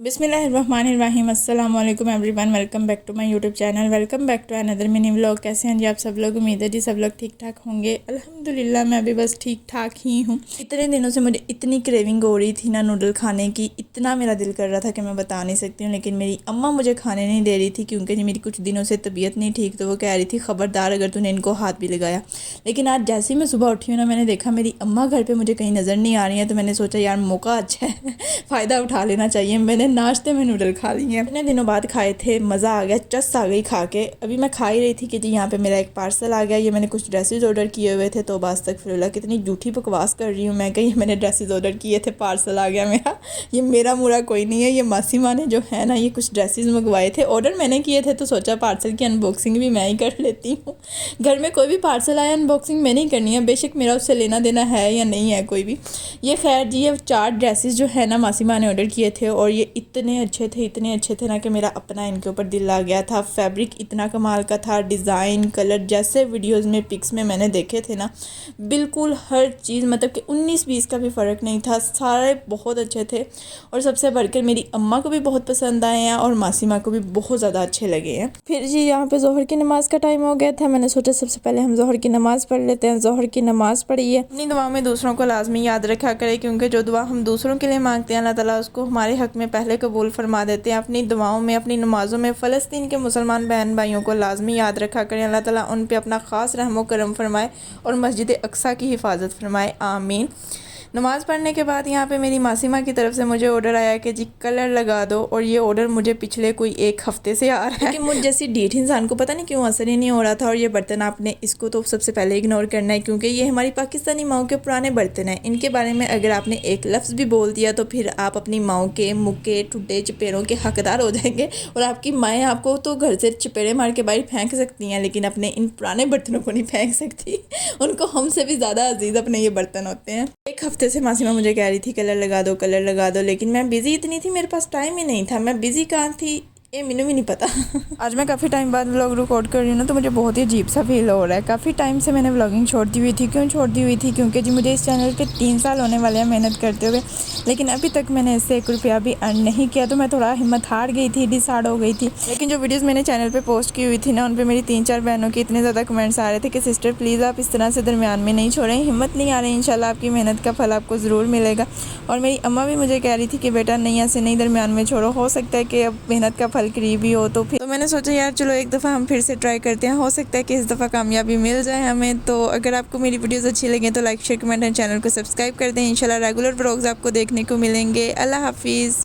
बिस्मिल्लाहिर्रहमानिर्रहीम अस्सलाम वालेकुम everyone, welcome back to my YouTube channel, welcome back to another mini vlog. कैसे हैं जी आप सब लोग? उम्मीद है जी सब लोग ठीक ठाक होंगे। अल्हम्दुलिल्लाह मैं भी बस ठीक ठाक ही हूँ। इतने दिनों से मुझे इतनी क्रेविंग हो रही थी ना नूडल खाने की, इतना मेरा दिल कर रहा था कि मैं बता नहीं सकती हूँ। लेकिन मेरी अम्मा मुझे खाने नहीं दे रही थी क्योंकि जी मेरी कुछ दिनों से तबीयत नहीं ठीक, तो वो कह रही थी ख़बरदार अगर तूने इनको हाथ भी लगाया। लेकिन आज जैसे ही मैं सुबह उठी हूँ ना, मैंने देखा मेरी अम्मा घर पर मुझे कहीं नज़र नहीं आ रही है, तो मैंने सोचा यार मौका अच्छा है फ़ायदा उठा लेना चाहिए। मैंने नाश्ते में नूडल खा लिए हैं, इतने दिनों बाद खाए थे, मज़ा आ गया, चस आ गई खा के। अभी मैं खा ही रही थी कि जी यहाँ पे मेरा एक पार्सल आ गया। ये मैंने कुछ ड्रेसेस ऑर्डर किए हुए थे, तो बस तक फिर कितनी झूठी बकवास कर रही हूँ मैं, कहीं मैंने ड्रेसेस ऑर्डर किए थे पार्सल आ गया मेरा। ये मेरा मुरा कोई नहीं है, ये मासी माँ ने जो है ना ये कुछ ड्रेसेस मंगवाए थे, ऑर्डर मैंने किए थे, तो सोचा पार्सल की अनबॉक्सिंग भी मैं ही कर लेती हूँ। घर में कोई भी पार्सल आया अनबॉक्सिंग मैंने ही करनी है, बेशक मेरा उससे लेना देना है या नहीं है कोई भी। ये खैर जी ये 4 ड्रेसेस जो है ना मासी माँ ने ऑर्डर किए थे, और ये इतने अच्छे थे ना कि मेरा अपना इनके ऊपर दिल आ गया था। फैब्रिक इतना कमाल का था, डिज़ाइन, कलर जैसे वीडियोस में पिक्स में मैंने देखे थे ना, बिल्कुल हर चीज़, मतलब कि 19-20 का भी फ़र्क नहीं था, सारे बहुत अच्छे थे। और सबसे बढ़कर मेरी अम्मा को भी बहुत पसंद आए हैं और मासी माँ को भी बहुत ज़्यादा अच्छे लगे हैं। फिर जी यहाँ पे ज़ोहर की नमाज़ का टाइम हो गया था। मैंने सोचा सबसे पहले हम ज़ोहर की नमाज़ पढ़ लेते हैं। ज़ोहर की नमाज़ पढ़ी है। अपनी दुआओं में दूसरों को लाजमी याद रखा करें, क्योंकि जो दुआ हम दूसरों के लिए मांगते हैं अल्लाह ताला उसको हमारे हक़ में पहले कबूल फरमा देते हैं। अपनी दुआओं में, अपनी नमाज़ों में फ़लस्तीन के मुसलमान बहन भाइयों को लाजमी याद रखा करें। अल्लाह ताला उन पे अपना ख़ास रहमो करम फरमाए और मस्जिद अक्सा की हिफाजत फरमाए, आमीन। नमाज़ पढ़ने के बाद यहाँ पे मेरी मासी माँ की तरफ से मुझे ऑर्डर आया कि जी कलर लगा दो, और ये ऑर्डर मुझे पिछले कोई 1 हफ़्ते से आ रहा है, लेकिन मुझ जैसी ढीठ इंसान को पता नहीं क्यों असर ही नहीं हो रहा था। और ये बर्तन आपने इसको तो सबसे पहले इग्नोर करना है, क्योंकि ये हमारी पाकिस्तानी माओं के पुराने बर्तन हैं। इनके बारे में अगर आपने एक लफ्ज़ भी बोल दिया तो फिर आप अपनी माओं के मुक्के ठुड्डे चपेड़ों के हकदार हो जाएंगे, और आपकी माएँ आपको तो घर से चपेड़े मार के बाहर फेंक सकती हैं, लेकिन अपने इन पुराने बर्तनों को नहीं फेंक सकती। उनको हमसे भी ज़्यादा अजीज़ अपने ये बर्तन होते हैं। 1 हफ़्ते से मासी माँ मुझे कह रही थी कलर लगा दो, लेकिन मैं बिज़ी इतनी थी, मेरे पास टाइम ही नहीं था। मैं बिज़ी कहाँ थी ये मैंने भी नहीं पता। आज मैं काफ़ी टाइम बाद व्लॉग रिकॉर्ड कर रही हूँ ना, तो मुझे बहुत ही अजीब सा फील हो रहा है। काफ़ी टाइम से मैंने व्लॉगिंग छोड़ दी हुई थी। क्यों छोड़ दी हुई थी? क्योंकि जी मुझे इस चैनल पे 3 साल होने वाले हैं मेहनत करते हुए, लेकिन अभी तक मैंने इससे 1 रुपया भी अर्न नहीं किया। तो मैं थोड़ा हिम्मत हार गई थी, डिसाइड हो गई थी। लेकिन जो वीडियोज़ मैंने चैनल पर पोस्ट की हुई थी ना, उन पर मेरी 3-4 बहनों के इतने ज़्यादा कमेंट्स आ रहे थे कि सिस्टर प्लीज़ आप इस तरह से दरमियान में नहीं छोड़ें, हिम्मत नहीं आ रही, इंशाल्लाह आपकी मेहनत का फल आपको ज़रूर मिलेगा। और मेरी अम्मा भी मुझे कह रही थी कि बेटा नहीं, ऐसे नहीं दरमियान में छोड़ो, हो सकता है कि अब मेहनत का फल करीब ही हो। तो मैंने सोचा यार चलो एक दफ़ा हम फिर से ट्राई करते हैं, हो सकता है कि इस दफ़ा कामयाबी मिल जाए हमें। तो अगर आपको मेरी वीडियोस अच्छी लगे तो like share comment and channel को सब्सक्राइब कर दें। इंशाल्लाह रेगुलर व्लॉग्स आपको देखने को मिलेंगे। अल्लाह हाफिज़।